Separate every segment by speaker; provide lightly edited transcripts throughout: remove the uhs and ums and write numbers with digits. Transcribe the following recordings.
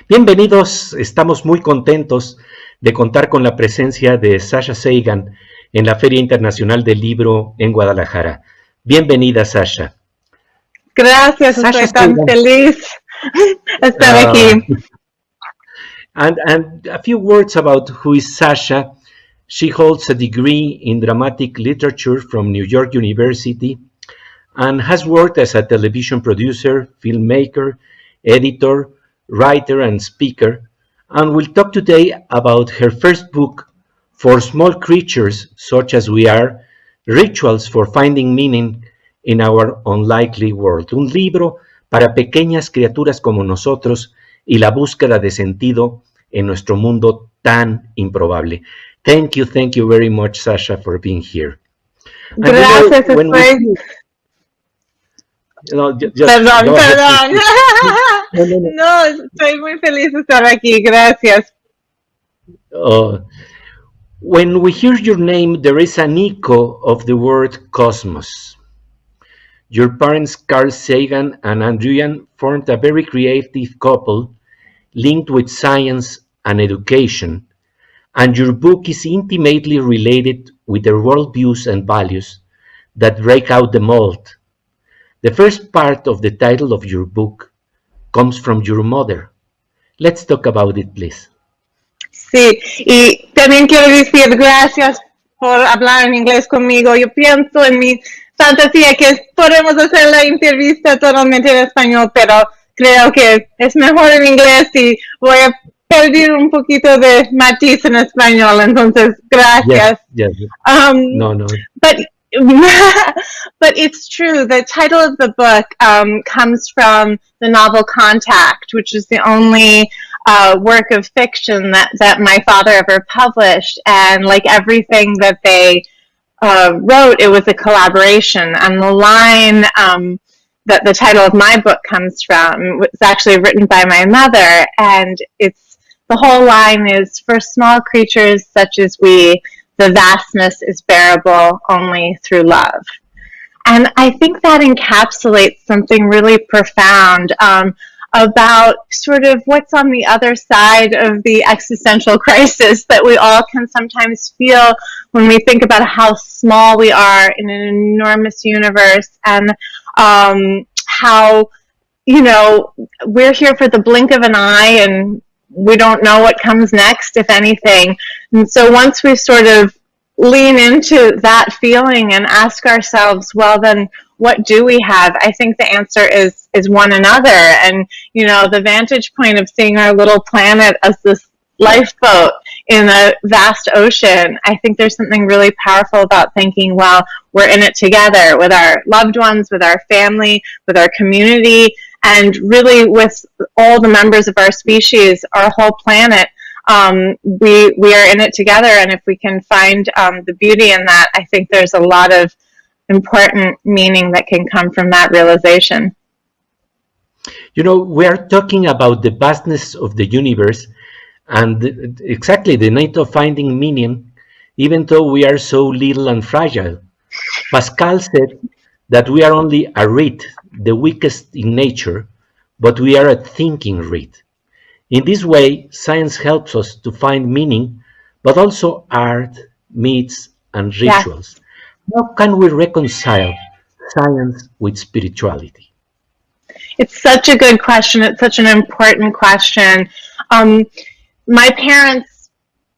Speaker 1: Bienvenidos, estamos muy contentos de contar con la presencia de Sasha Seigan en la Feria Internacional del Libro en Guadalajara. Bienvenida, Sasha.
Speaker 2: Gracias, Sasha, estoy tan feliz de estar aquí.
Speaker 1: And a few words about who is Sasha. She holds a degree in dramatic literature from New York University and has worked as a television producer, filmmaker, editor, writer, and speaker, and will talk today about her first book, For Small Creatures Such as We Are, Rituals for Finding Meaning in Our Unlikely World. Un libro para pequeñas criaturas como nosotros y la búsqueda de sentido en nuestro mundo tan improbable. Thank you very much, Sasha, for being here.
Speaker 2: Gracias,
Speaker 1: perdón.
Speaker 2: No, estoy muy feliz de estar aquí. Gracias.
Speaker 1: When we hear your name, there is an echo of the word cosmos. Your parents, Carl Sagan and Adrian, formed a very creative couple linked with science and education, and your book is intimately related with their worldviews and values that break out the mold. The first part of the title of your book comes from your mother. Let's talk about it, please.
Speaker 2: Sí, y también quiero decir gracias por hablar en inglés conmigo. Yo pienso en mi fantasía que podemos hacer la entrevista totalmente en español, pero creo que es mejor en inglés y voy a perder un poquito de matiz en español. Entonces, gracias.
Speaker 1: Yes. No.
Speaker 2: But it's true. The title of the book comes from the novel Contact, which is the only work of fiction that my father ever published. And like everything that they wrote, it was a collaboration. And the line that the title of my book comes from was actually written by my mother. And the whole line is, for small creatures such as we, the vastness is bearable only through love. And I think that encapsulates something really profound about sort of what's on the other side of the existential crisis that we all can sometimes feel when we think about how small we are in an enormous universe, and how, we're here for the blink of an eye and we don't know what comes next, if anything. And so once we sort of lean into that feeling and ask ourselves, well, then what do we have? I think the answer is one another. And, the vantage point of seeing our little planet as this lifeboat in a vast ocean, I think there's something really powerful about thinking, well, we're in it together with our loved ones, with our family, with our community, and really with all the members of our species, our whole planet. We are in it together, and if we can find the beauty in that, I think there's a lot of important meaning that can come from that realization.
Speaker 1: We are talking about the vastness of the universe and exactly the need of finding meaning, even though we are so little and fragile. Pascal said that we are only a reed, the weakest in nature, but we are a thinking reed. In this way, science helps us to find meaning, but also art, myths, and rituals. Yeah. How can we reconcile science with spirituality?
Speaker 2: It's such a good question. It's such an important question. My parents,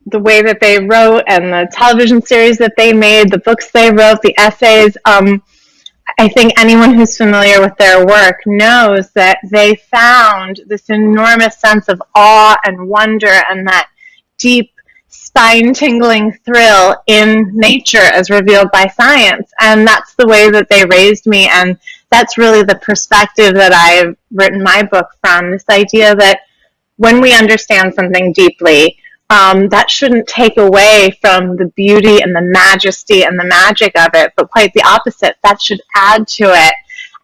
Speaker 2: the way that they wrote and the television series that they made, the books they wrote, the essays, I think anyone who's familiar with their work knows that they found this enormous sense of awe and wonder and that deep, spine-tingling thrill in nature as revealed by science. And that's the way that they raised me, and that's really the perspective that I've written my book from, this idea that when we understand something deeply, that shouldn't take away from the beauty and the majesty and the magic of it, but quite the opposite. That should add to it.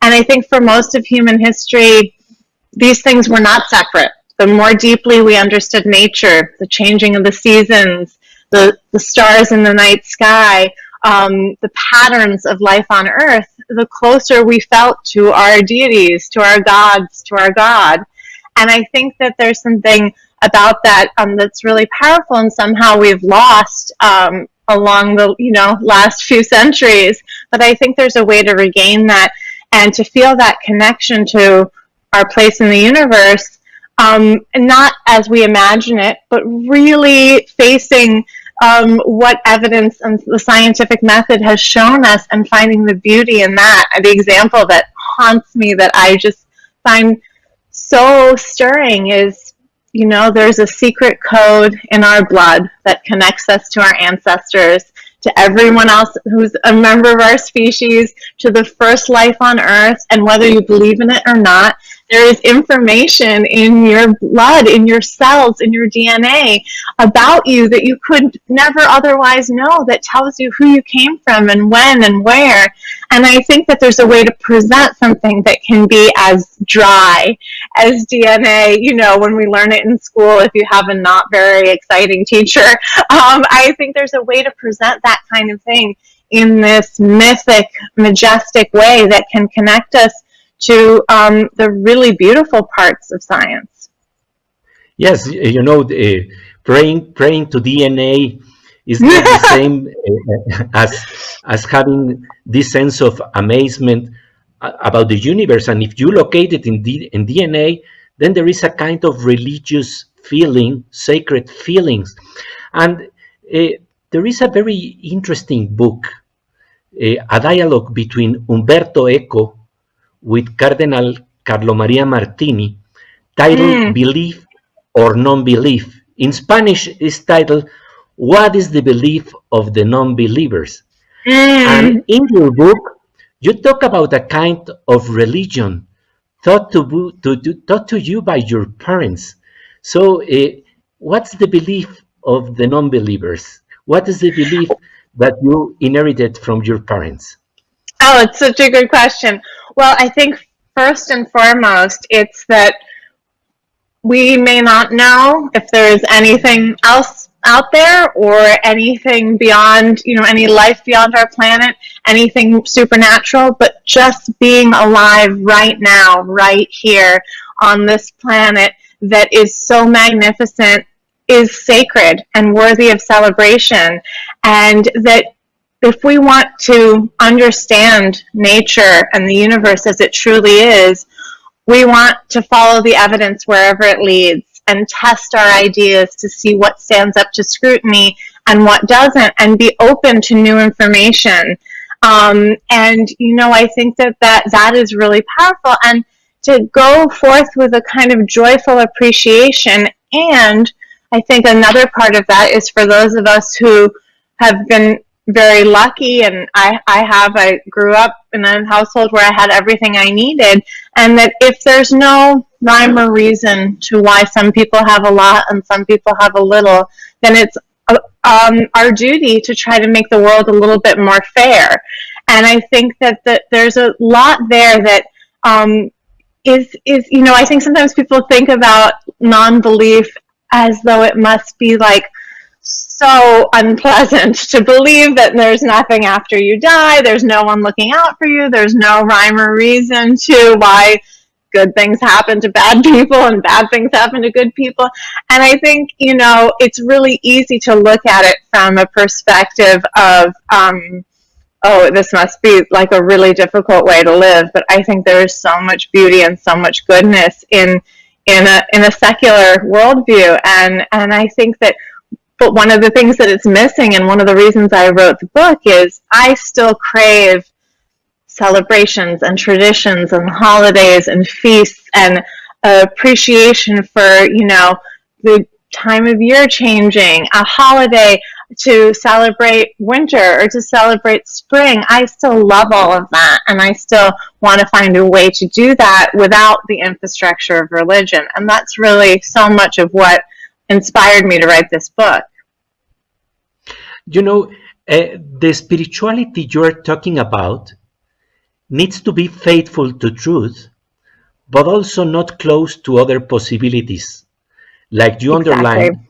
Speaker 2: And I think for most of human history, these things were not separate. The more deeply we understood nature, the changing of the seasons, the stars in the night sky, the patterns of life on Earth, the closer we felt to our deities, to our gods, to our God. And I think that there's something about that that's really powerful, and somehow we've lost along the last few centuries. But I think there's a way to regain that and to feel that connection to our place in the universe, not as we imagine it, but really facing what evidence and the scientific method has shown us, and finding the beauty in that. The example that haunts me, that I just find so stirring, is there's a secret code in our blood that connects us to our ancestors, to everyone else who's a member of our species, to the first life on Earth. And whether you believe in it or not, there is information in your blood, in your cells, in your DNA about you that you could never otherwise know, that tells you who you came from and when and where. And I think that there's a way to present something that can be as dry as DNA, when we learn it in school, if you have a not very exciting teacher. I think there's a way to present that kind of thing in this mythic, majestic way that can connect us to the really beautiful parts of science.
Speaker 1: Yes, praying to DNA is not the same as having this sense of amazement about the universe. And if you locate it in DNA, then there is a kind of religious feeling, sacred feelings. And there is a very interesting book, a dialogue between Umberto Eco with Cardinal Carlo Maria Martini, titled Belief or Non-Belief. In Spanish, it's titled, What is the Belief of the Non-Believers? And in your book, you talk about a kind of religion taught to you by your parents. So what's the belief of the non-believers? What is the belief that you inherited from your parents?
Speaker 2: Oh, it's such a good question. Well, I think first and foremost, it's that we may not know if there's anything else out there, or anything beyond, any life beyond our planet, anything supernatural, but just being alive right now, right here on this planet that is so magnificent is sacred and worthy of celebration. And that if we want to understand nature and the universe as it truly is, we want to follow the evidence wherever it leads and test our ideas to see what stands up to scrutiny and what doesn't, and be open to new information. And, I think that is really powerful. And to go forth with a kind of joyful appreciation. And I think another part of that is for those of us who have been very lucky, and I grew up in a household where I had everything I needed, and that if there's no rhyme or reason to why some people have a lot and some people have a little, then it's our duty to try to make the world a little bit more fair. And I think that there's a lot there that is I think sometimes people think about non-belief as though it must be like so unpleasant to believe that there's nothing after you die, there's no one looking out for you, there's no rhyme or reason to why good things happen to bad people and bad things happen to good people. And I think, it's really easy to look at it from a perspective of, oh, this must be like a really difficult way to live. But I think there is so much beauty and so much goodness in a secular worldview. And I think that, but one of the things that it's missing, and one of the reasons I wrote the book, is I still crave celebrations and traditions and holidays and feasts and appreciation for, the time of year changing, a holiday to celebrate winter or to celebrate spring. I still love all of that, and I still want to find a way to do that without the infrastructure of religion. And that's really so much of what inspired me to write this book.
Speaker 1: The spirituality you're talking about needs to be faithful to truth, but also not close to other possibilities. Like you underline,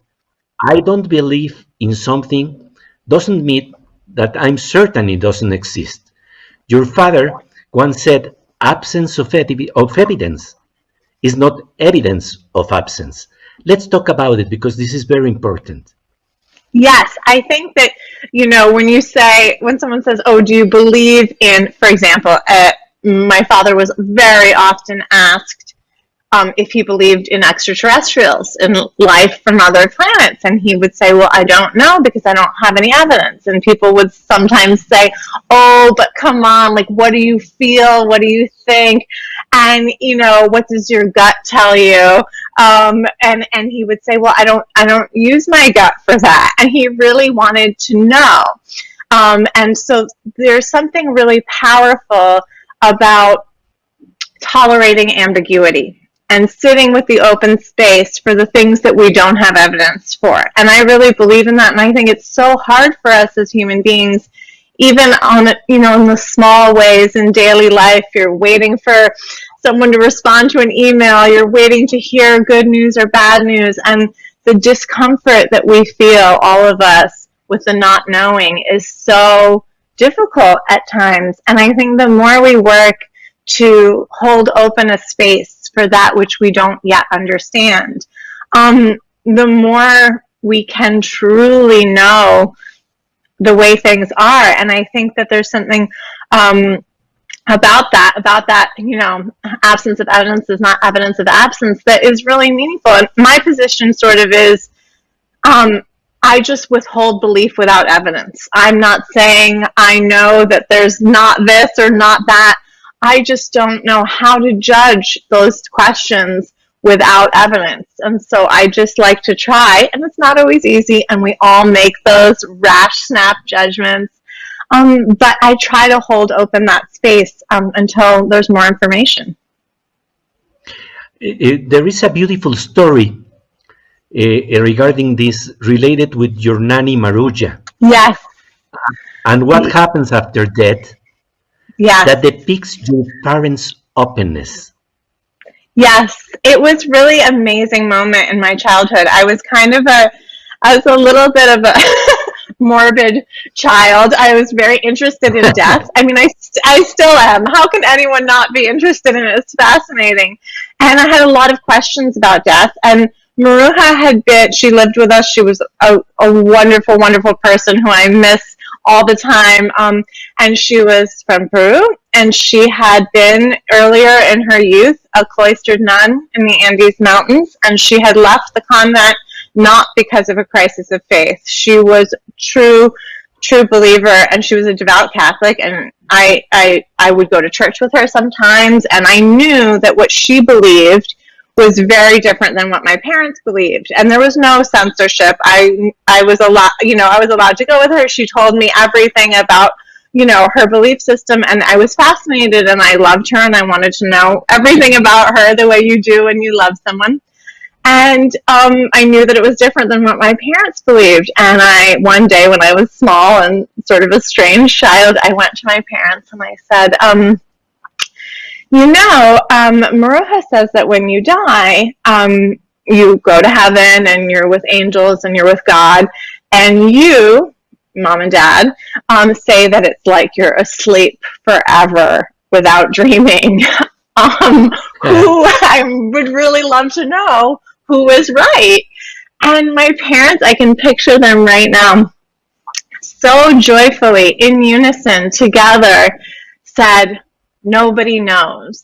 Speaker 1: I don't believe in something doesn't mean that I'm certain it doesn't exist. Your father once said, absence of evidence is not evidence of absence. Let's talk about it because this is very important.
Speaker 2: Yes, I think that, when someone says, oh, do you believe in, for example, my father was very often asked if he believed in extraterrestrials, in life from other planets. And he would say, well, I don't know because I don't have any evidence. And people would sometimes say, oh, but come on, like, what do you feel? What do you think? And, what does your gut tell you? And he would say, well, I don't use my gut for that. And he really wanted to know. And so there's something really powerful about tolerating ambiguity and sitting with the open space for the things that we don't have evidence for. And I really believe in that. And I think it's so hard for us as human beings, even on, in the small ways in daily life. You're waiting for someone to respond to an email. You're waiting to hear good news or bad news. And the discomfort that we feel, all of us, with the not knowing is so difficult at times. And I think the more we work to hold open a space for that which we don't yet understand, the more we can truly know the way things are. And I think that there's something about that, absence of evidence is not evidence of absence, that is really meaningful. And my position sort of is, I just withhold belief without evidence. I'm not saying I know that there's not this or not that. I just don't know how to judge those questions without evidence. And so I just like to try, and it's not always easy, and we all make those rash snap judgments. But I try to hold open that space until there's more information.
Speaker 1: There is a beautiful story regarding this, related with your nanny Maruja.
Speaker 2: Yes.
Speaker 1: And what happens after death.
Speaker 2: Yes.
Speaker 1: That depicts your parents' openness.
Speaker 2: Yes, it was really an amazing moment in my childhood. I was a little bit of a morbid child. I was very interested in death. I mean, I still am. How can anyone not be interested in it? It's fascinating. And I had a lot of questions about death. And Maruja she lived with us. She was a wonderful, wonderful person who I miss all the time. And she was from Peru, and she had been earlier in her youth a cloistered nun in the Andes Mountains, and she had left the convent not because of a crisis of faith. She was true believer, and she was a devout Catholic, and I would go to church with her sometimes, and I knew that what she believed was very different than what my parents believed, and there was no censorship. I was allowed to go with her. She told me everything about her belief system, and I was fascinated, and I loved her, and I wanted to know everything about her the way you do when you love someone. And I knew that it was different than what my parents believed. And one day when I was small and sort of a strange child, I went to my parents and I said, Maruja says that when you die, you go to heaven and you're with angels and you're with God. And you, Mom and Dad, say that it's like you're asleep forever without dreaming. Who I would really love to know who is right. And my parents, I can picture them right now, so joyfully, in unison, together, said, nobody knows.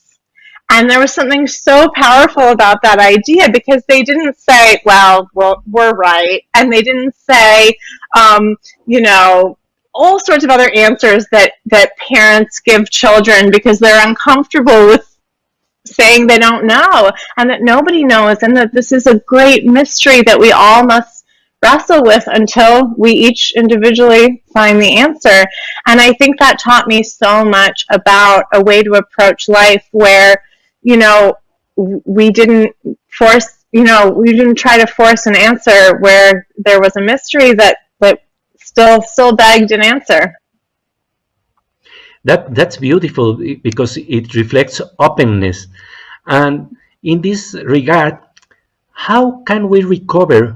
Speaker 2: And there was something so powerful about that idea, because they didn't say, well, we're right. And they didn't say, all sorts of other answers that parents give children because they're uncomfortable with saying they don't know, and that nobody knows, and that this is a great mystery that we all must wrestle with until we each individually find the answer. And I think that taught me so much about a way to approach life where, we didn't try to force an answer where there was a mystery that still begged an answer.
Speaker 1: That's beautiful, because it reflects openness. And in this regard, how can we recover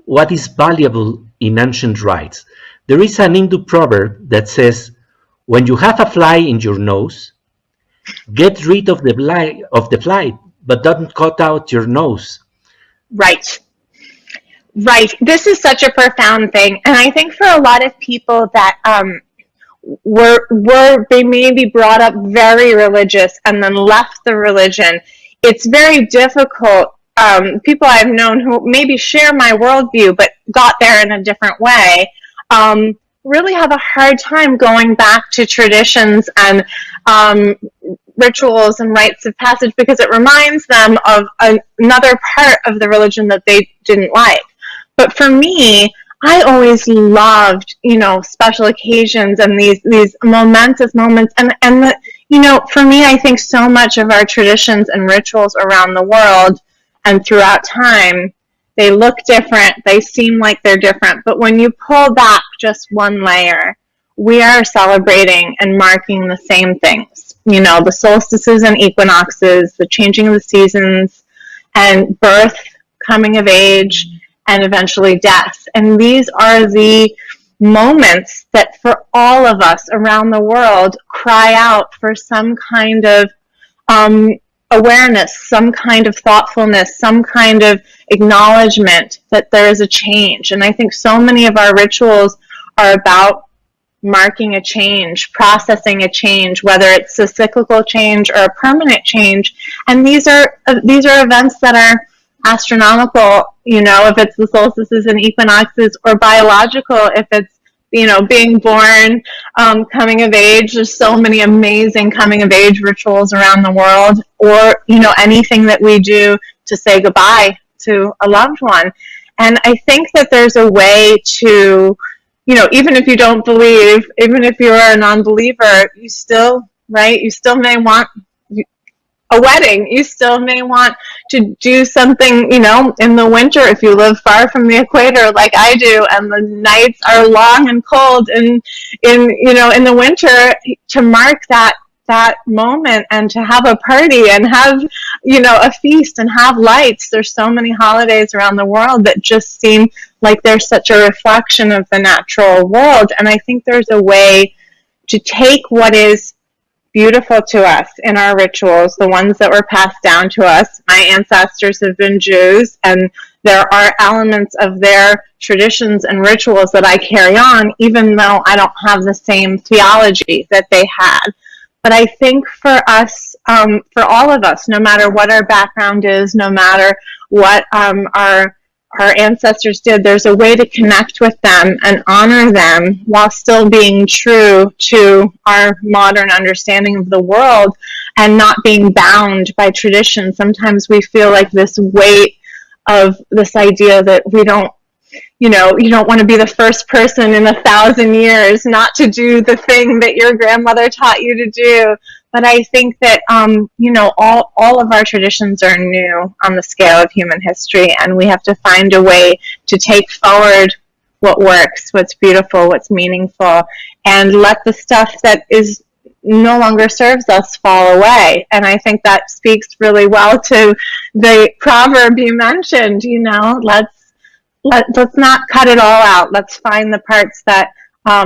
Speaker 1: what is valuable in ancient rites? There is an Hindu proverb that says, when you have a fly in your nose, get rid of the fly but doesn't cut out your nose.
Speaker 2: Right. Right. This is such a profound thing. And I think for a lot of people that they may be brought up very religious and then left the religion, it's very difficult. People I've known who maybe share my worldview but got there in a different way, really have a hard time going back to traditions and rituals and rites of passage, because it reminds them of another part of the religion that they didn't like. But for me, I always loved, special occasions and these momentous moments. And for me, I think so much of our traditions and rituals around the world and throughout time, they look different, they seem like they're different. But when you pull back just one layer, we are celebrating and marking the same things. The solstices and equinoxes, the changing of the seasons, and birth, coming of age, and eventually death. And these are the moments that for all of us around the world cry out for some kind of awareness, some kind of thoughtfulness, some kind of acknowledgement that there is a change. And I think so many of our rituals are about marking a change, processing a change, whether it's a cyclical change or a permanent change. And these are events that are astronomical, if it's the solstices and equinoxes, or biological, if it's, being born, coming of age. There's so many amazing coming of age rituals around the world, or, anything that we do to say goodbye to a loved one. And I think that there's a way to, even if you don't believe, even if you're a non-believer, you still may want a wedding. You still may want to do something, in the winter if you live far from the equator like I do, and the nights are long and cold in the winter, to mark that moment and to have a party and have, a feast and have lights. There's so many holidays around the world that just seem like they're such a reflection of the natural world. And I think there's a way to take what is beautiful to us in our rituals, the ones that were passed down to us. My ancestors have been Jews, and there are elements of their traditions and rituals that I carry on, even though I don't have the same theology that they had. But I think for us, for all of us, no matter what our background is, no matter what our ancestors did, there's a way to connect with them and honor them while still being true to our modern understanding of the world and not being bound by tradition. Sometimes we feel like this weight of this idea that we don't, you don't want to be the first person in 1,000 years not to do the thing that your grandmother taught you to do. But I think that, all of our traditions are new on the scale of human history, and we have to find a way to take forward what works, what's beautiful, what's meaningful, and let the stuff that is no longer serves us fall away. And I think that speaks really well to the proverb you mentioned, let's not cut it all out. Let's find the parts that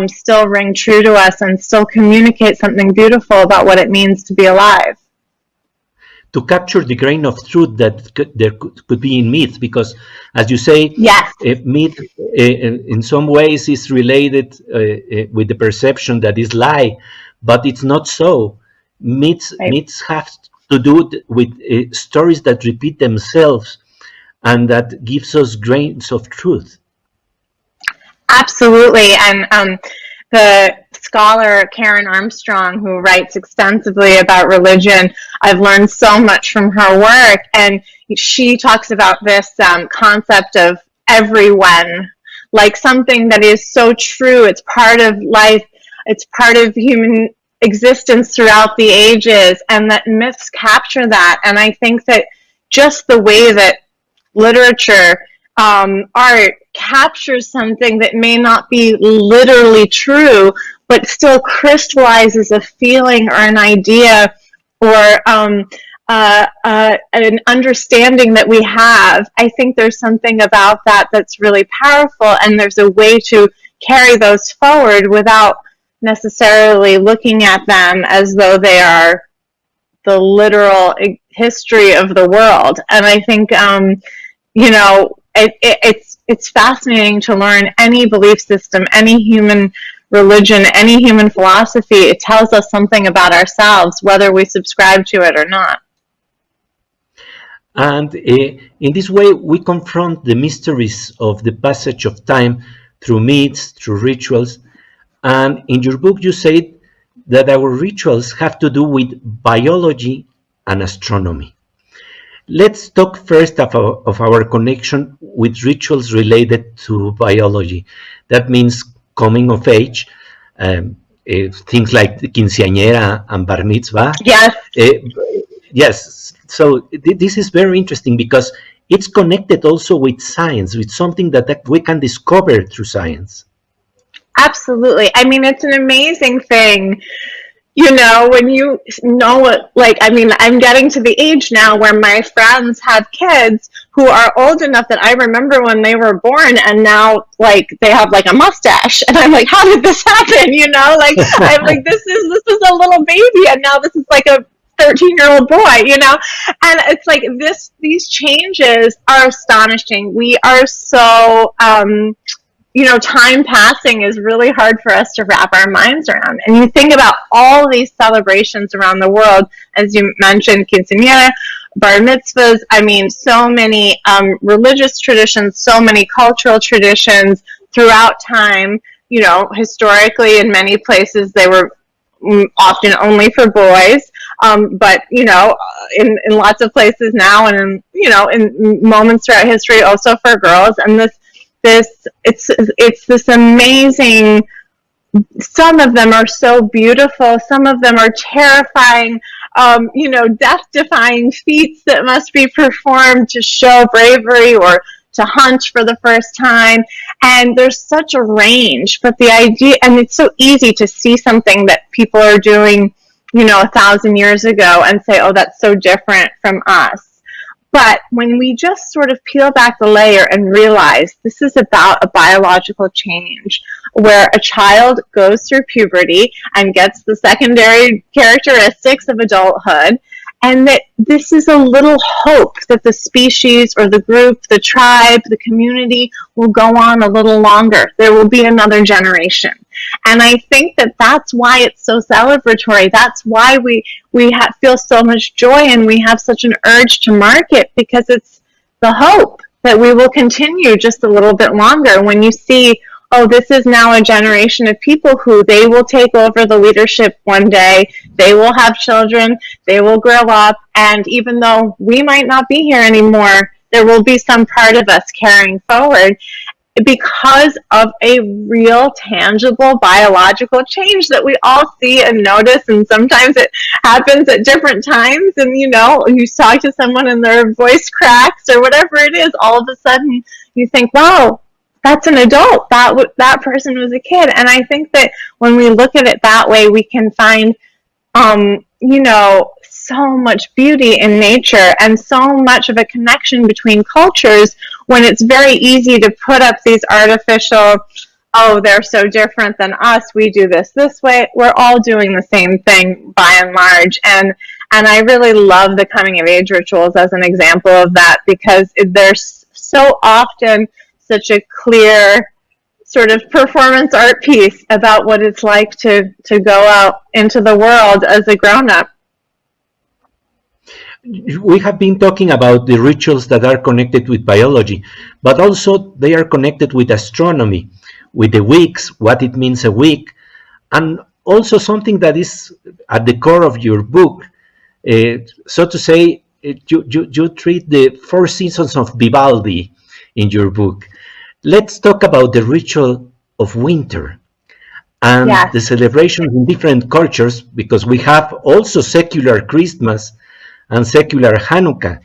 Speaker 2: still ring true to us and still communicate something beautiful about what it means to be alive.
Speaker 1: To capture the grain of truth that there could be in myth, because, as you say,
Speaker 2: yes,
Speaker 1: myth in some ways is related with the perception that is lie, but it's not so. Myths have to do with stories that repeat themselves, and that gives us grains of truth.
Speaker 2: Absolutely. And the scholar Karen Armstrong, who writes extensively about religion, I've learned so much from her work. And she talks about this concept of everyone, like something that is so true. It's part of life. It's part of human existence throughout the ages, and that myths capture that. And I think that just the way that literature, art captures something that may not be literally true, but still crystallizes a feeling or an idea or an understanding that we have. I think there's something about that that's really powerful, and there's a way to carry those forward without necessarily looking at them as though they are the literal history of the world. And I think, it's fascinating to learn any belief system, any human religion, any human philosophy. It tells us something about ourselves, whether we subscribe to it or not.
Speaker 1: And in this way, we confront the mysteries of the passage of time through myths, through rituals. And in your book, you said that our rituals have to do with biology and astronomy. Let's talk first of our connection with rituals related to biology. That means coming of age, things like quinceañera and bar mitzvah.
Speaker 2: Yes.
Speaker 1: Yes. So this is very interesting because it's connected also with science, with something that we can discover through science.
Speaker 2: Absolutely. I mean, it's an amazing thing. When you know what, I'm getting to the age now where my friends have kids who are old enough that I remember when they were born, and now, they have, a mustache. And I'm like, how did this happen? I'm like, this is a little baby, and now this is like a 13-year-old boy, And it's these changes are astonishing. We are so, time passing is really hard for us to wrap our minds around. And you think about all these celebrations around the world, as you mentioned, quinceañera, bar mitzvahs. I mean, so many religious traditions, so many cultural traditions throughout time. Historically, in many places, they were often only for boys. But, in lots of places now, and in moments throughout history, also for girls. And it's this amazing. Some of them are so beautiful. Some of them are terrifying, death-defying feats that must be performed to show bravery or to hunt for the first time. And there's such a range. But the idea, and it's so easy to see something that people are doing, 1,000 years ago and say, oh, that's so different from us. But when we just sort of peel back the layer and realize this is about a biological change where a child goes through puberty and gets the secondary characteristics of adulthood, and that this is a little hope that the species or the group, the tribe, the community will go on a little longer. There will be another generation. And I think that that's why it's so celebratory. That's why we feel so much joy and we have such an urge to mark it, because it's the hope that we will continue just a little bit longer. When you see, oh, this is now a generation of people who they will take over the leadership one day, they will have children, they will grow up, and even though we might not be here anymore, there will be some part of us carrying forward because of a real, tangible, biological change that we all see and notice, and sometimes it happens at different times, and you talk to someone and their voice cracks or whatever it is, all of a sudden you think, wow, that's an adult, that person was a kid. And I think that when we look at it that way, we can find so much beauty in nature and so much of a connection between cultures, when it's very easy to put up these artificial, oh, they're so different than us, we do this way. We're all doing the same thing by and large. And I really love the coming of age rituals as an example of that, because there's so often such a clear sort of performance art piece about what it's like to go out into the world as a grown-up.
Speaker 1: We have been talking about the rituals that are connected with biology, but also they are connected with astronomy, with the weeks, what it means a week, and also something that is at the core of your book. So to say, you treat the 4 seasons of Vivaldi in your book. Let's talk about the ritual of winter and the celebrations in different cultures, because we have also secular Christmas and secular Hanukkah.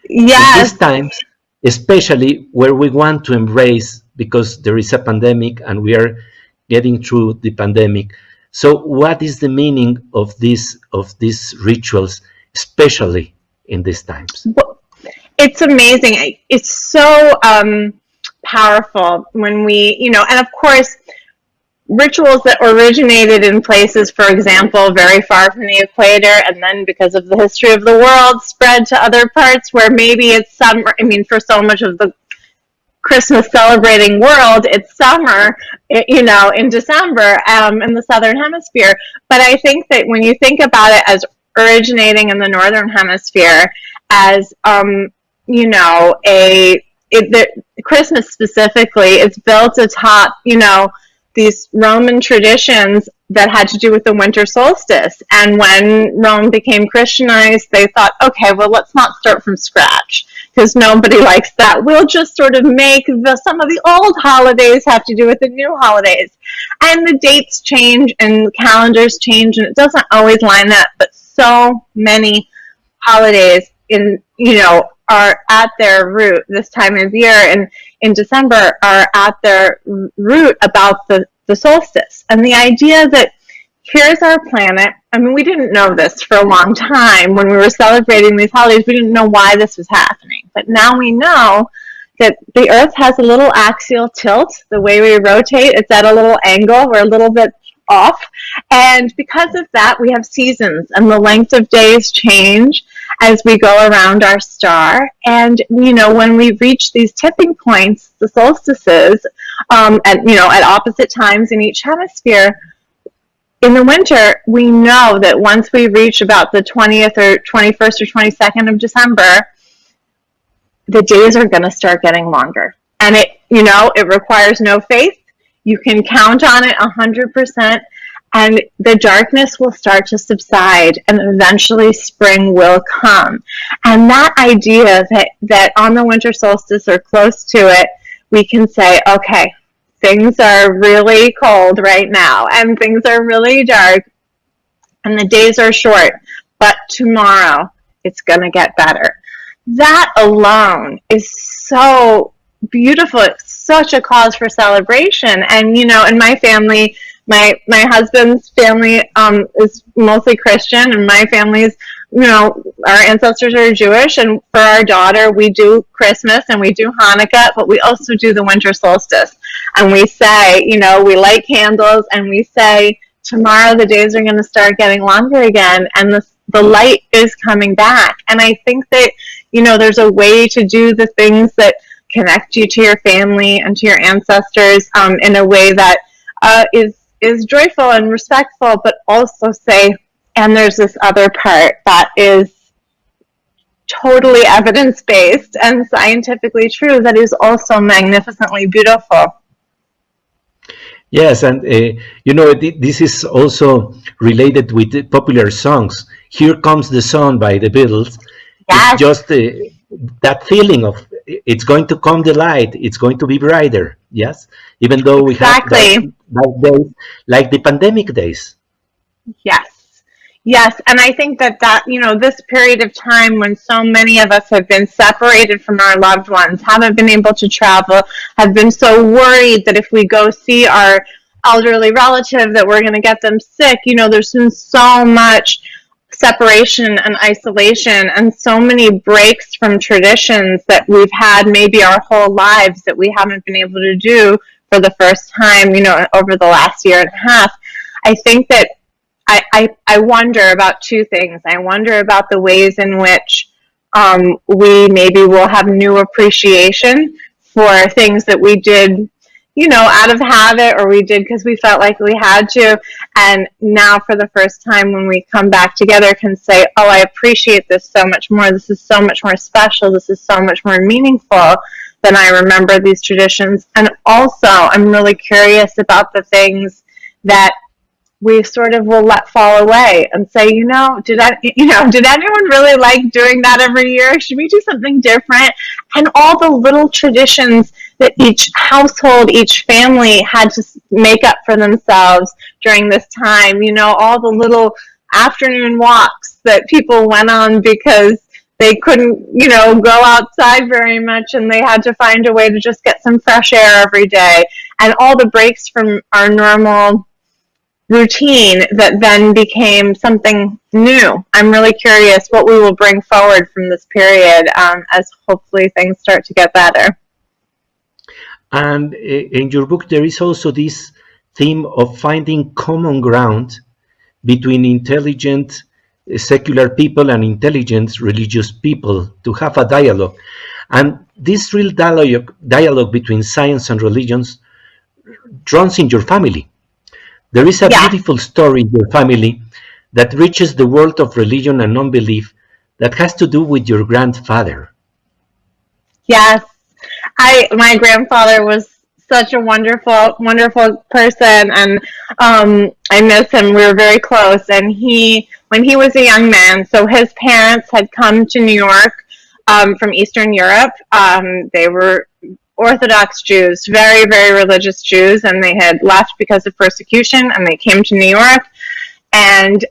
Speaker 2: Yes.
Speaker 1: In these times, especially where we want to embrace, because there is a pandemic and we are getting through the pandemic. So what is the meaning of these rituals, especially in these times?
Speaker 2: It's amazing. It's so powerful when we, and of course, rituals that originated in places, for example, very far from the equator, and then because of the history of the world, spread to other parts where maybe it's summer. I mean, for so much of the Christmas celebrating world, it's summer, in December, in the Southern Hemisphere. But I think that when you think about it as originating in the Northern Hemisphere, as, Christmas specifically is built atop, these Roman traditions that had to do with the winter solstice. And when Rome became Christianized, they thought, okay, well, let's not start from scratch, because nobody likes that. We'll just sort of make some of the old holidays have to do with the new holidays. And the dates change and calendars change, and it doesn't always line up, but so many holidays are at their root this time of year, and in December are at their root about the solstice. And the idea that here's our planet. I mean, we didn't know this for a long time when we were celebrating these holidays. We didn't know why this was happening. But now we know that the Earth has a little axial tilt. The way we rotate, it's at a little angle. We're a little bit off. And because of that, we have seasons, and the length of days change as we go around our star. And, when we reach these tipping points, the solstices, at opposite times in each hemisphere, in the winter, we know that once we reach about the 20th or 21st or 22nd of December, the days are going to start getting longer. And it requires no faith. You can count on it 100%. And the darkness will start to subside, and eventually spring will come. And that idea that on the winter solstice or close to it, we can say, okay, things are really cold right now, and things are really dark, and the days are short, but tomorrow it's going to get better. That alone is so beautiful. It's such a cause for celebration. And, in my family, my husband's family is mostly Christian, and my family's, our ancestors are Jewish, and for our daughter, we do Christmas and we do Hanukkah, but we also do the winter solstice. And we say, we light candles, and we say, tomorrow the days are going to start getting longer again, and the light is coming back. And I think that, there's a way to do the things that connect you to your family and to your ancestors in a way that is joyful and respectful, but also say, and there's this other part that is totally evidence-based and scientifically true that is also magnificently beautiful.
Speaker 1: Yes, and this is also related with the popular songs. Here Comes the Sun by the Beatles.
Speaker 2: Yes.
Speaker 1: It's just that feeling of it's going to come the light, it's going to be brighter. Yes, even though we have that days, like the pandemic days.
Speaker 2: Yes, and I think that this period of time when so many of us have been separated from our loved ones, haven't been able to travel, have been so worried that if we go see our elderly relative that we're going to get them sick, there's been so much separation and isolation and so many breaks from traditions that we've had maybe our whole lives that we haven't been able to do for the first time, over the last year and a half. I think that I wonder about two things. I wonder about the ways in which we maybe will have new appreciation for things that we did, out of habit, or we did because we felt like we had to. And now for the first time when we come back together can say, oh, I appreciate this so much more. This is so much more special. This is so much more meaningful than I remember these traditions. And also I'm really curious about the things that we sort of will let fall away and say, did anyone really like doing that every year? Should we do something different? And all the little traditions that each household, each family had to make up for themselves during this time, all the little afternoon walks that people went on because they couldn't, go outside very much, and they had to find a way to just get some fresh air every day, and all the breaks from our normal routine that then became something new. I'm really curious what we will bring forward from this period as hopefully things start to get better.
Speaker 1: And in your book, there is also this theme of finding common ground between intelligent secular people and intelligent religious people, to have a dialogue. And this real dialogue between science and religions runs in your family. There is a beautiful story in your family that reaches the world of religion and unbelief that has to do with your grandfather.
Speaker 2: Yes, my grandfather was such a wonderful, wonderful person, and I miss him. We were very close, and when he was a young man, so his parents had come to New York from Eastern Europe. They were Orthodox Jews, very, very religious Jews, and they had left because of persecution, and they came to New York, and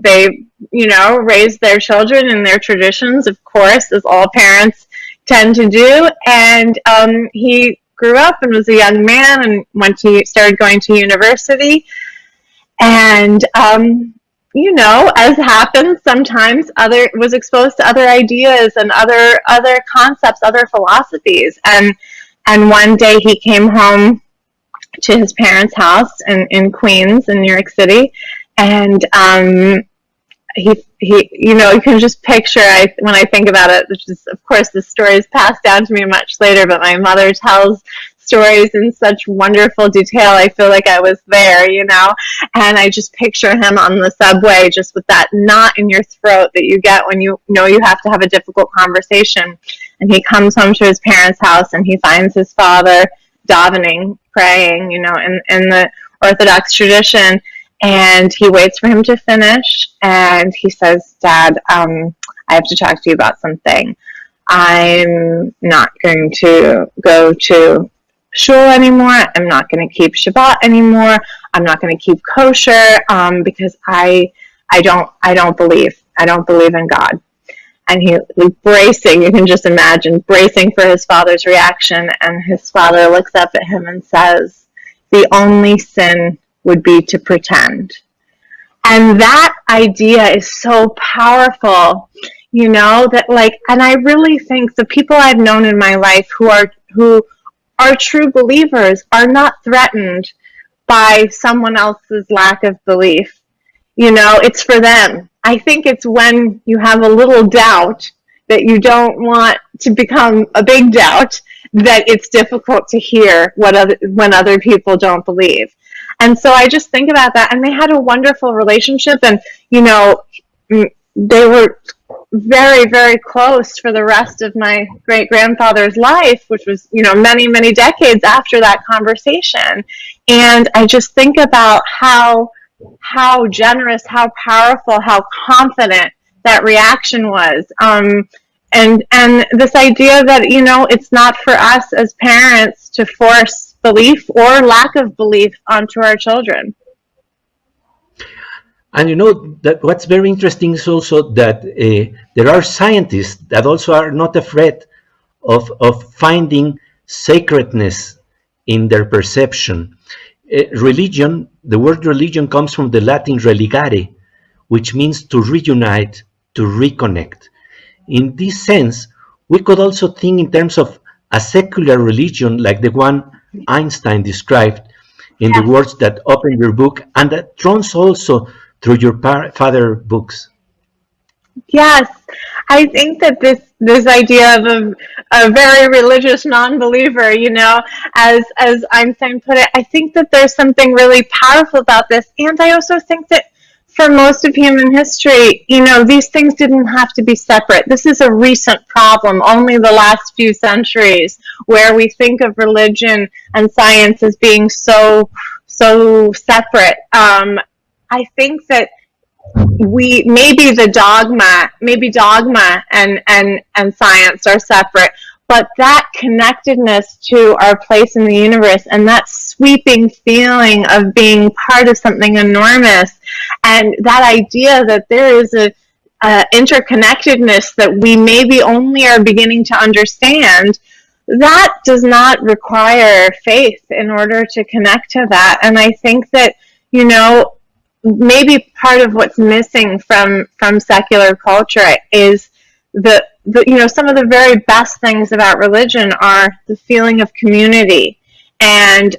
Speaker 2: they, raised their children in their traditions, of course, as all parents tend to do, and he grew up and was a young man and started going to university, and as happens sometimes, was exposed to other ideas and other concepts, other philosophies, and one day he came home to his parents' house in Queens in New York City, and he you can just picture, when I think about it, which is, of course, the story is passed down to me much later, but my mother tells stories in such wonderful detail. I feel like I was there, and I just picture him on the subway, just with that knot in your throat that you get when you know you have to have a difficult conversation. And he comes home to his parents' house, and he finds his father davening, praying, in the Orthodox tradition. And he waits for him to finish, and he says, "Dad, I have to talk to you about something. I'm not going to go to shul anymore. I'm not going to keep Shabbat anymore. I'm not going to keep kosher because I don't believe in God." And he bracing, you can just imagine, bracing for his father's reaction. And his father looks up at him and says, "The only sin would be to pretend." And that idea is so powerful, and I really think the people I've known in my life who are true believers are not threatened by someone else's lack of belief. It's for them. I think it's when you have a little doubt that you don't want to become a big doubt that it's difficult to hear when other people don't believe. And so I just think about that, and they had a wonderful relationship, and they were very, very close for the rest of my great-grandfather's life, which was, many, many decades after that conversation. And I just think about how generous, how powerful, how confident that reaction was. And this idea that, it's not for us as parents to force belief or lack of belief onto our children.
Speaker 1: And that what's very interesting is also that there are scientists that also are not afraid of finding sacredness in their perception. Religion, the word religion comes from the Latin religare, which means to reunite, to reconnect. In this sense, we could also think in terms of a secular religion like the one Einstein described in the words that open your book, and that runs also through your father books.
Speaker 2: Yes, I think that this idea of a very religious non-believer, as Einstein put it, I think that there's something really powerful about this. And I also think that for most of human history, these things didn't have to be separate. This is a recent problem, only the last few centuries, where we think of religion and science as being so separate. I think that maybe dogma and science are separate, but that connectedness to our place in the universe and that sweeping feeling of being part of something enormous, and that idea that there is a interconnectedness that we maybe only are beginning to understand, that does not require faith in order to connect to that. And I think that, maybe part of what's missing from secular culture is some of the very best things about religion are the feeling of community and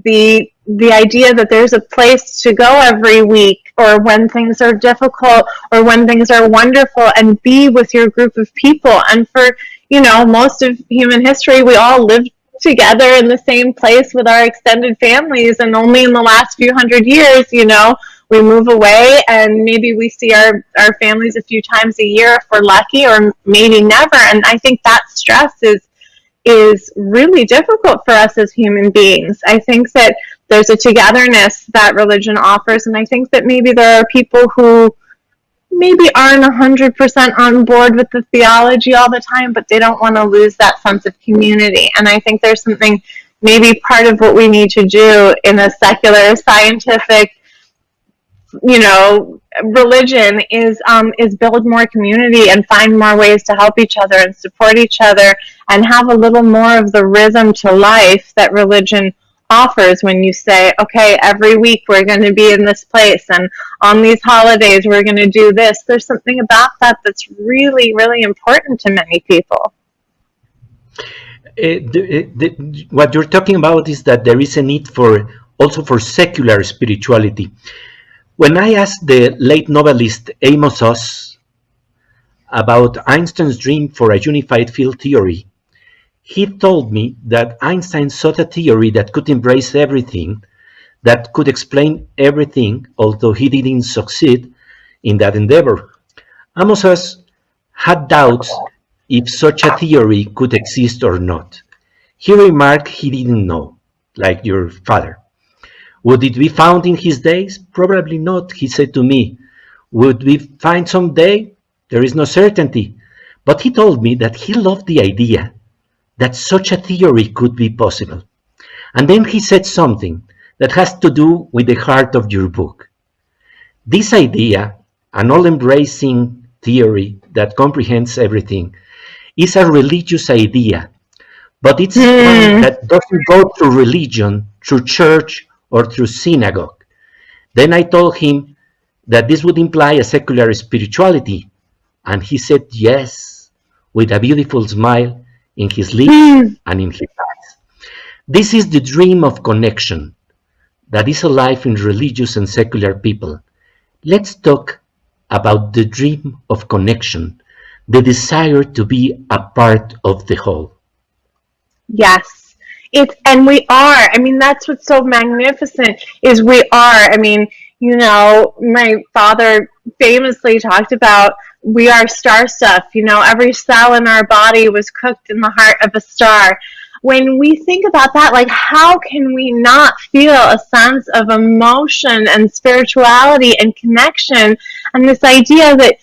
Speaker 2: the the idea that there's a place to go every week, or when things are difficult, or when things are wonderful, and be with your group of people. And for, most of human history, we all lived together in the same place with our extended families, and only in the last few hundred years, we move away, and maybe we see our families a few times a year if we're lucky, or maybe never. And I think that stress is really difficult for us as human beings. I think that there's a togetherness that religion offers, and I think that maybe there are people who maybe aren't 100% on board with the theology all the time, but they don't want to lose that sense of community. And I think there's something, maybe part of what we need to do in a secular, scientific, religion is build more community and find more ways to help each other and support each other, and have a little more of the rhythm to life that religion offers. When you say, okay, every week we're going to be in this place, and on these holidays we're going to do this, there's something about that that's really, really important to many people.
Speaker 1: What you're talking about is that there is a need also for secular spirituality. When I asked the late novelist Amos Oz about Einstein's dream for a unified field theory, he told me that Einstein sought a theory that could embrace everything, that could explain everything, although he didn't succeed in that endeavor. Amos Oz had doubts if such a theory could exist or not. He remarked he didn't know, like your father. Would it be found in his days? Probably not, he said to me. Would we find someday? There is no certainty. But he told me that he loved the idea that such a theory could be possible. And then he said something that has to do with the heart of your book. This idea, an all-embracing theory that comprehends everything, is a religious idea, but it's one that doesn't go through religion, through church, or through synagogue. Then I told him that this would imply a secular spirituality, and he said yes, with a beautiful smile in his lips and in his eyes. This is the dream of connection that is alive in religious and secular people. Let's talk about the dream of connection, the desire to be a part of the whole.
Speaker 2: Yes. And we are. I mean, that's what's so magnificent, is we are. I mean, my father famously talked about, we are star stuff. Every cell in our body was cooked in the heart of a star. When we think about that, like, how can we not feel a sense of emotion and spirituality and connection? And this idea that,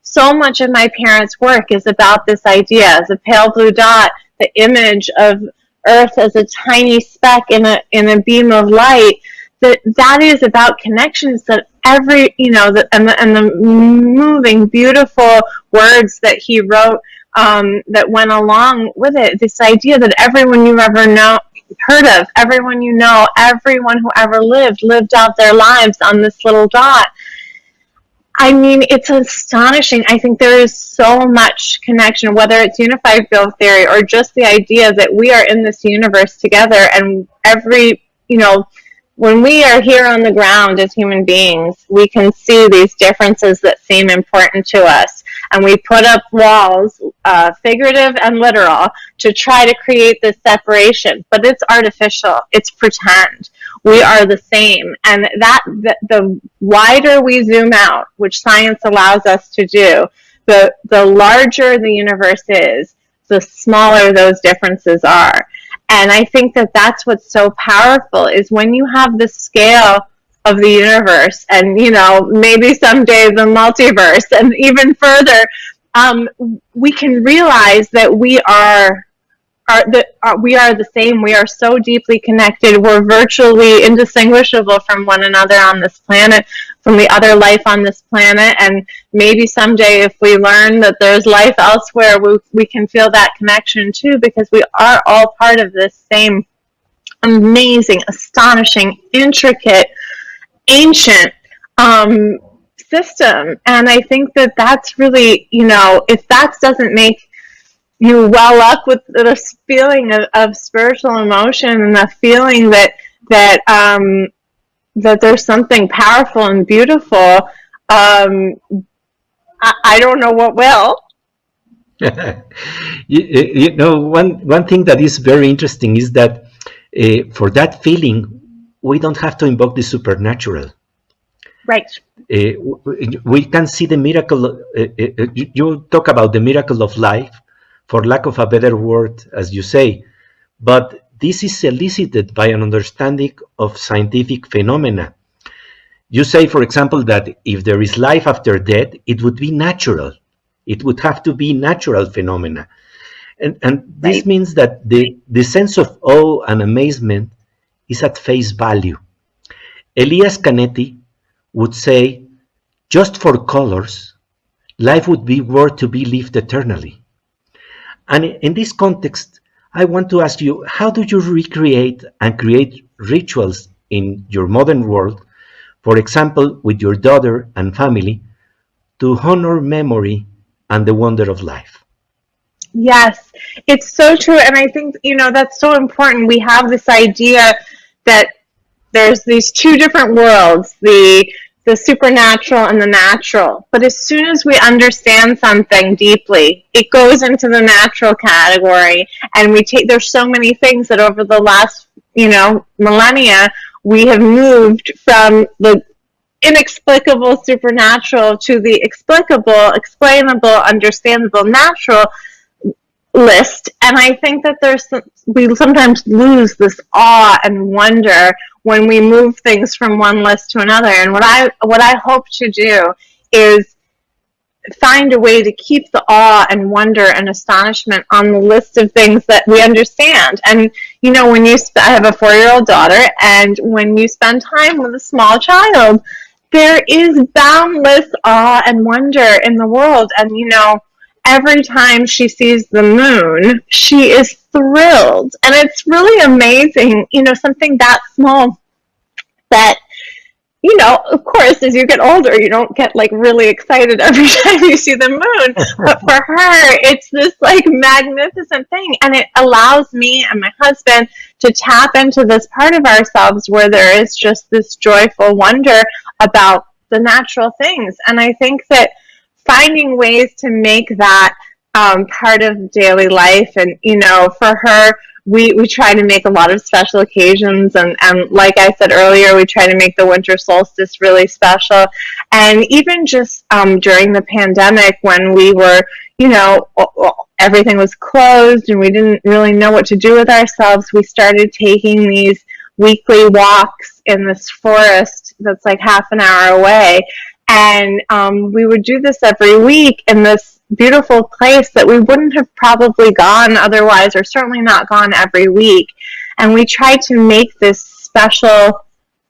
Speaker 2: so much of my parents' work is about this idea, as a pale blue dot, the image of Earth as a tiny speck in a beam of light. That is about connections. That every and the moving, beautiful words that he wrote that went along with it. This idea that everyone you ever heard of, everyone you know, everyone who ever lived out their lives on this little dot. I mean, it's astonishing. I think there is so much connection, whether it's unified field theory or just the idea that we are in this universe together, and when we are here on the ground as human beings, we can see these differences that seem important to us. And we put up walls, figurative and literal, to try to create this separation. But it's artificial. It's pretend. We are the same. And the wider we zoom out, which science allows us to do, the larger the universe is, the smaller those differences are. And I think that that's what's so powerful, is when you have the scale of the universe, and maybe someday the multiverse, and even further, we can realize that we are the same. We are so deeply connected. We're virtually indistinguishable from one another on this planet, from the other life on this planet. And maybe someday, if we learn that there's life elsewhere, we can feel that connection too, because we are all part of this same amazing, astonishing, intricate, ancient system. And I think that that's really, if that doesn't make you well up with this feeling of spiritual emotion, and the feeling that that there's something powerful and beautiful, I don't know what will.
Speaker 1: You know, one thing that is very interesting is that for that feeling, we don't have to invoke the supernatural.
Speaker 2: Right.
Speaker 1: We can see the miracle. You talk about the miracle of life, for lack of a better word, as you say, but this is elicited by an understanding of scientific phenomena. You say, for example, that if there is life after death, it would be natural. It would have to be natural phenomena. And this means that the sense of awe and amazement is at face value. Elias Canetti would say, just for colors, life would be worth to be lived eternally. And in this context, I want to ask you, how do you recreate and create rituals in your modern world, for example, with your daughter and family, to honor memory and the wonder of life?
Speaker 2: Yes, it's so true. And I think, that's so important. We have this idea that there's these two different worlds, the supernatural and the natural. But as soon as we understand something deeply, it goes into the natural category. And there's so many things that over the last, millennia, we have moved from the inexplicable supernatural to the explicable, explainable, understandable natural list. And I think that we sometimes lose this awe and wonder when we move things from one list to another. And what I hope to do is find a way to keep the awe and wonder and astonishment on the list of things that we understand. And I have a 4-year-old daughter, and when you spend time with a small child, there is boundless awe and wonder in the world. And every time she sees the moon, she is thrilled. And it's really amazing, something that small that, of course, as you get older, you don't get really excited every time you see the moon. But for her, it's this magnificent thing. And it allows me and my husband to tap into this part of ourselves where there is just this joyful wonder about the natural things. And I think that finding ways to make that part of daily life, and for her, we try to make a lot of special occasions, and like I said earlier, we try to make the winter solstice really special. And even just during the pandemic, when we were, everything was closed and we didn't really know what to do with ourselves, we started taking these weekly walks in this forest that's half an hour away. And we would do this every week in this beautiful place that we wouldn't have probably gone otherwise, or certainly not gone every week. And we tried to make this special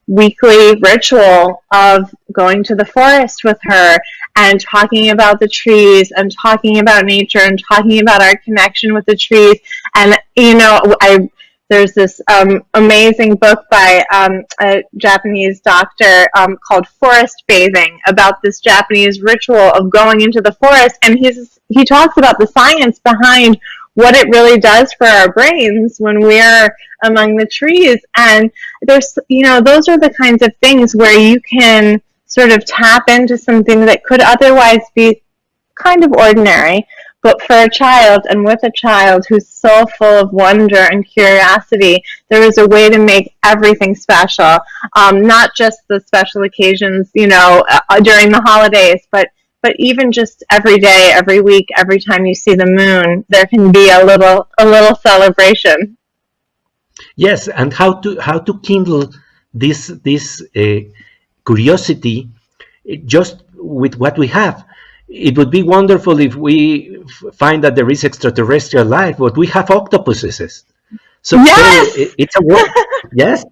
Speaker 2: weekly ritual of going to the forest with her and talking about the trees and talking about nature and talking about our connection with the trees. And, there's this amazing book by a Japanese doctor called Forest Bathing, about this Japanese ritual of going into the forest. And he talks about the science behind what it really does for our brains when we're among the trees. And there's, those are the kinds of things where you can sort of tap into something that could otherwise be kind of ordinary. But for a child, and with a child who's so full of wonder and curiosity, there is a way to make everything special. Not just the special occasions, during the holidays, but even just every day, every week, every time you see the moon, there can be a little celebration.
Speaker 1: Yes, and how to kindle this curiosity just with what we have. It would be wonderful if we find that there is extraterrestrial life, but we have octopuses. So
Speaker 2: yes!
Speaker 1: It's a world. Yes,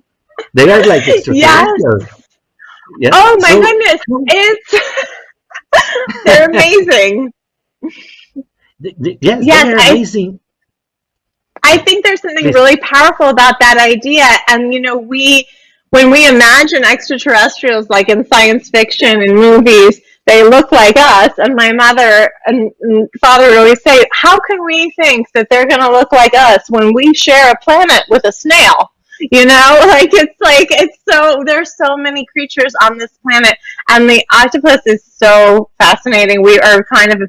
Speaker 1: they are like extraterrestrial.
Speaker 2: Yes. Yes. Oh my goodness! They're amazing.
Speaker 1: Yes, they're amazing.
Speaker 2: I think there's something really powerful about that idea, and when we imagine extraterrestrials like in science fiction and movies, they look like us, and my mother and father would always say, how can we think that they're going to look like us when we share a planet with a snail? It's so, there's so many creatures on this planet, and the octopus is so fascinating. We are kind of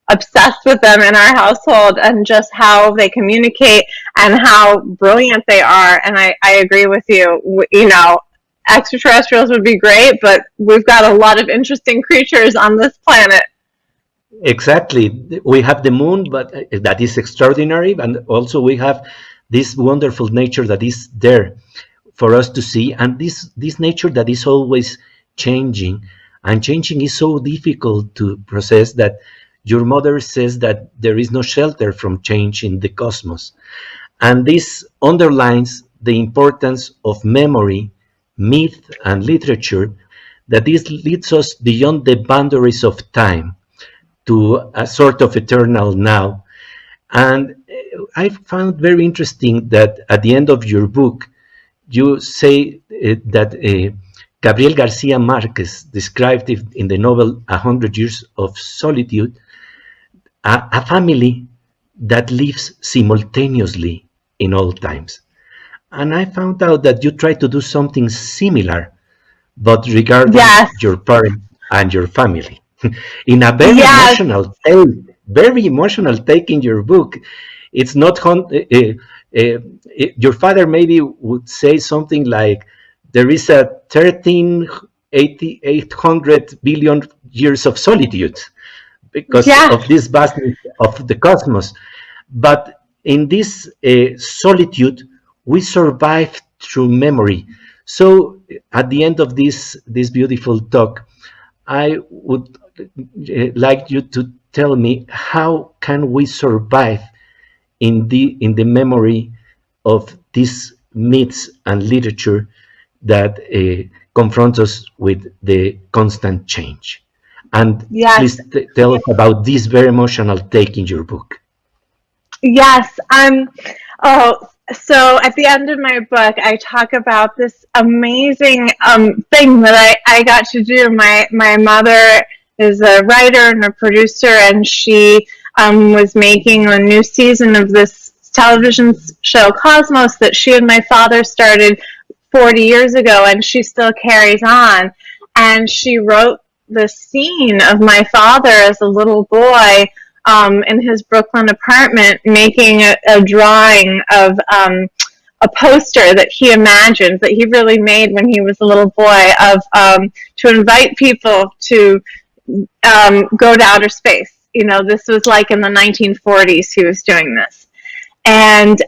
Speaker 2: obsessed with them in our household, and just how they communicate and how brilliant they are. And I agree with you. Extraterrestrials would be great, but we've got a lot of interesting creatures on this planet.
Speaker 1: Exactly. We have the moon, but that is extraordinary, and also we have this wonderful nature that is there for us to see, and this nature that is always changing, and changing is so difficult to process that your mother says that there is no shelter from change in the cosmos, and this underlines the importance of memory, myth, and literature, that this leads us beyond the boundaries of time to a sort of eternal now. And I found very interesting that at the end of your book, you say that Gabriel Garcia Marquez described it in the novel 100 Years of Solitude, a family that lives simultaneously in all times. And I found out that you try to do something similar, but regarding
Speaker 2: Yes.
Speaker 1: your parents and your family. In a very
Speaker 2: Yes.
Speaker 1: emotional take in your book. It's not your father maybe would say something like, there is a 800 billion years of solitude because of this vastness of the cosmos. But in this solitude, we survive through memory. So at the end of this beautiful talk, I would like you to tell me, how can we survive in the memory of these myths and literature that confronts us with the constant change? And please tell us about this very emotional take in your book.
Speaker 2: Yes. So at the end of my book, I talk about this amazing thing that I got to do. My mother is a writer and a producer, and she was making a new season of this television show, Cosmos, that she and my father started 40 years ago, and she still carries on. And she wrote the scene of my father as a little boy in his Brooklyn apartment, making a drawing of a poster that he imagined, that he really made when he was a little boy, of to invite people to go to outer space. This was like in the 1940s he was doing this. And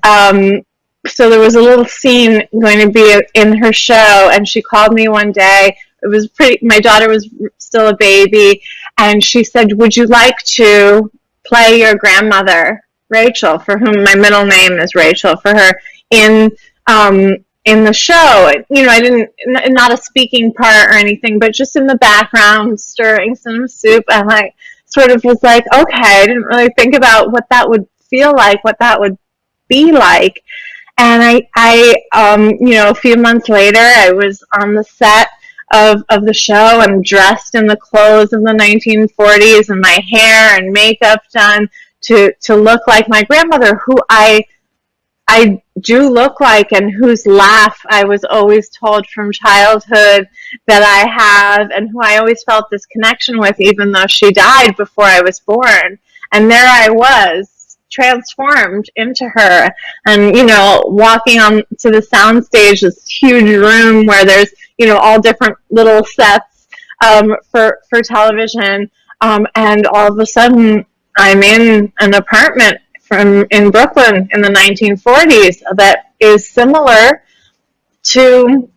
Speaker 2: so there was a little scene going to be in her show, and she called me one day. It was my daughter was still a baby, and she said, would you like to play your grandmother, Rachel, for whom my middle name is Rachel, for her in the show? I didn't, not a speaking part or anything, but just in the background, stirring some soup. And I sort of was like, okay, I didn't really think about what that would feel like, what that would be like. And I a few months later, I was on the set of the show and dressed in the clothes of the 1940s, and my hair and makeup done to look like my grandmother, who I do look like, and whose laugh I was always told from childhood that I have, and who I always felt this connection with, even though she died before I was born. And there I was, transformed into her, and walking on to the soundstage, this huge room where there's all different little sets for television, and all of a sudden I'm in an apartment in Brooklyn in the 1940s that is similar to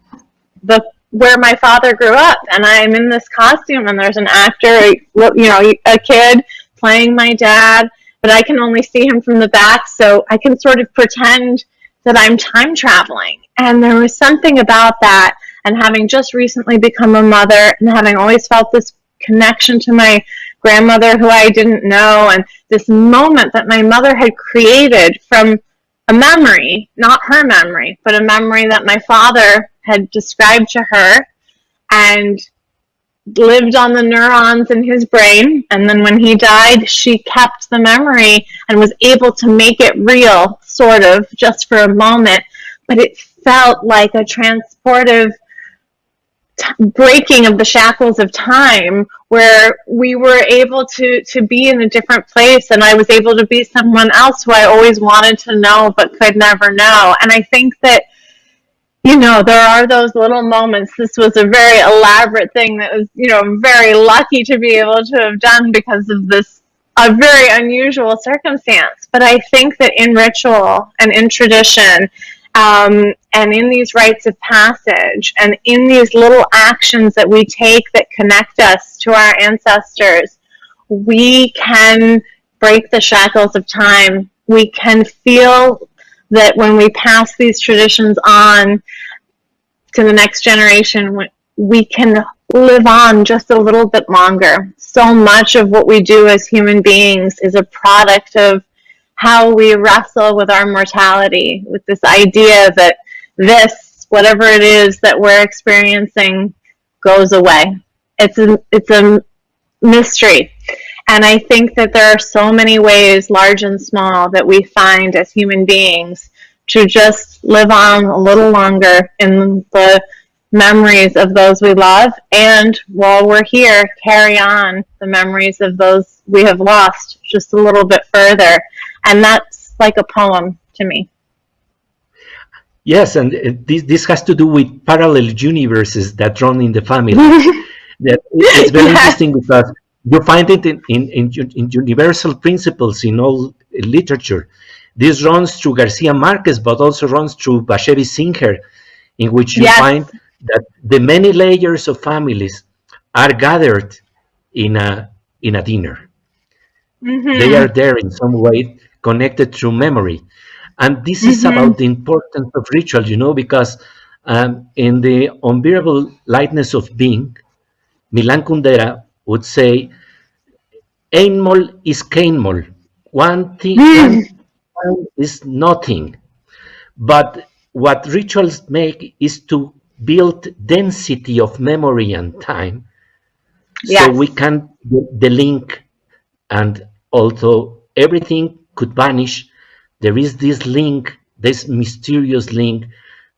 Speaker 2: where my father grew up, and I'm in this costume, and there's an actor, a kid playing my dad, but I can only see him from the back, so I can sort of pretend that I'm time traveling. And there was something about that, and having just recently become a mother, and having always felt this connection to my grandmother who I didn't know, and this moment that my mother had created from a memory, not her memory, but a memory that my father had described to her and lived on the neurons in his brain. And then when he died, she kept the memory and was able to make it real, sort of, just for a moment. But it felt like a transportive breaking of the shackles of time, where we were able to be in a different place, and I was able to be someone else who I always wanted to know but could never know. And I think that, there are those little moments. This was a very elaborate thing that was, very lucky to be able to have done because of this, a very unusual circumstance. But I think that in ritual and in tradition, and in these rites of passage, and in these little actions that we take that connect us to our ancestors, we can break the shackles of time. We can feel that when we pass these traditions on to the next generation, we can live on just a little bit longer. So much of what we do as human beings is a product of how we wrestle with our mortality, with this idea that this, whatever it is that we're experiencing, goes away. It's a mystery. And I think that there are so many ways, large and small, that we find as human beings to just live on a little longer in the memories of those we love, and while we're here, carry on the memories of those we have lost just a little bit further. And that's like a poem to me.
Speaker 1: Yes, and this has to do with parallel universes that run in the family. That it's very interesting because you find it in universal principles in all literature. This runs through Garcia Marquez, but also runs through Bashevi Singer, in which you find that the many layers of families are gathered in a dinner. Mm-hmm. They are there in some way, connected through memory. And this is about the importance of ritual, because in the unbearable lightness of being, Milan Kundera would say, Einmol is Keinmol. One thing is nothing. But what rituals make is to build density of memory and time. So we can the link, and although everything could vanish, there is this link, this mysterious link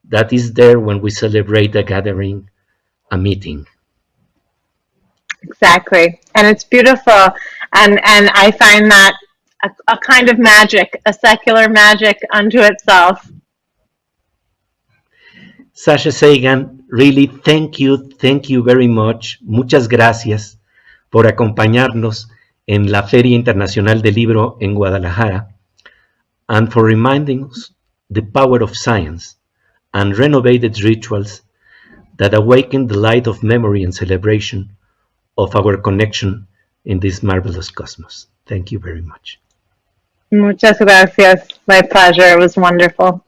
Speaker 1: that is there when we celebrate a gathering, a meeting.
Speaker 2: Exactly. And it's beautiful. And I find that a kind of magic, a secular magic unto itself.
Speaker 1: Sasha Sagan, really thank you very much. Muchas gracias por acompañarnos en la Feria Internacional del Libro en Guadalajara, and for reminding us the power of science and renovated rituals that awaken the light of memory and celebration of our connection in this marvelous cosmos. Thank you very much.
Speaker 2: Muchas gracias. My pleasure. It was wonderful.